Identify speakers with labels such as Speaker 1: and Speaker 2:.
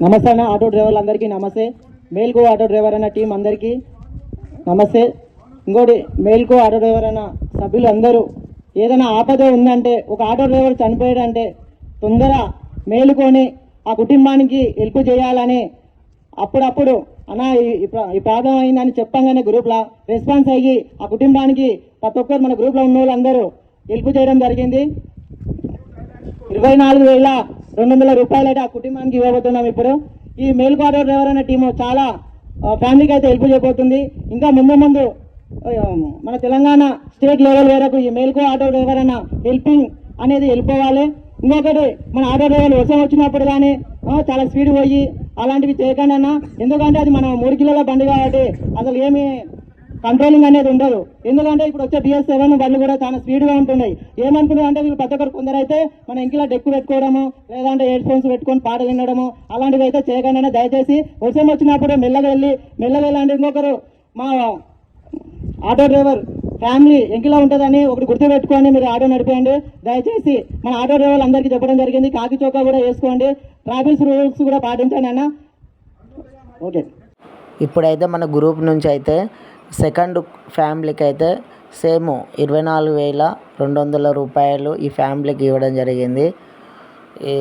Speaker 1: నమస్తే అన్న, ఆటో డ్రైవర్లందరికీ నమస్తే. మేల్కో ఆటో డ్రైవర్ అన్న టీం అందరికీ నమస్తే. ఇంకోటి, మేల్కో ఆటో డ్రైవర్ అన్న సభ్యులు అందరూ ఏదైనా ఆపద ఉందంటే, ఒక ఆటో డ్రైవర్ చనిపోయాడంటే తొందర మేలుకొని ఆ కుటుంబానికి హెల్ప్ చేయాలని అప్పుడప్పుడు అన్న ఈ ప్రాబ్లం అయిందని చెప్పంగానే గ్రూప్లో రెస్పాన్స్ అయ్యి ఆ కుటుంబానికి ప్రతి ఒక్కరు మన గ్రూప్లో ఉన్న వాళ్ళందరూ హెల్ప్ చేయడం జరిగింది. 24,200 రూపాయలు అయితే ఆ కుటుంబానికి ఇవ్వబోతున్నాం. ఇప్పుడు ఈ మేల్కో ఆటో డ్రైవర్ అనే టీము చాలా ఫ్యామిలీకి అయితే హెల్ప్ చేయబోతుంది. ఇంకా ముందు మన తెలంగాణ స్టేట్ లెవెల్ వరకు ఈ మేల్కో ఆటో డ్రైవర్ అన్న హెల్పింగ్ అనేది వెళ్ళిపోవాలి. ఇంకొకటి, మన ఆటో డ్రైవర్లు వర్షం వచ్చినప్పుడు కానీ చాలా స్పీడ్ పోయి అలాంటివి చేయకండి అన్న. ఎందుకంటే అది మనం 3 కిలోల బండి కాబట్టి అసలు ఏమి కంట్రోలింగ్ అనేది ఉండదు. ఎందుకంటే ఇప్పుడు వచ్చే BS7 బండ్లు కూడా చాలా స్పీడ్గా ఉంటున్నాయి. ఏమనుకున్నారు అంటే వీళ్ళు ప్రతి ఒక్కరు కొందరైతే మన ఇంట్లో డెక్కు పెట్టుకోవడము, లేదంటే హెడ్ ఫోన్స్ పెట్టుకొని పాటలు వినడము అలాంటివి అయితే చేయకుండా దయచేసి వర్షం వచ్చినప్పుడు మెల్లగా వెళ్ళండి. ఇంకొకరు, మా ఆటో డ్రైవర్ ఫ్యామిలీ ఎంకిలా ఉంటుందని ఒకటి గుర్తుపెట్టుకోండి, మీరు ఆటో నడిపేయండి. దయచేసి మన ఆటో డ్రైవర్లు అందరికీ చెప్పడం జరిగింది, కాకి చోకా కూడా వేసుకోండి, ట్రాఫిక్ రూల్స్ కూడా పాటించండి అన్న. ఓకే.
Speaker 2: ఇప్పుడైతే మన గ్రూప్ నుంచి అయితే సెకండ్ ఫ్యామిలీకి అయితే సేమ్ 24,200 రూపాయలు ఈ ఫ్యామిలీకి ఇవ్వడం జరిగింది. ఈ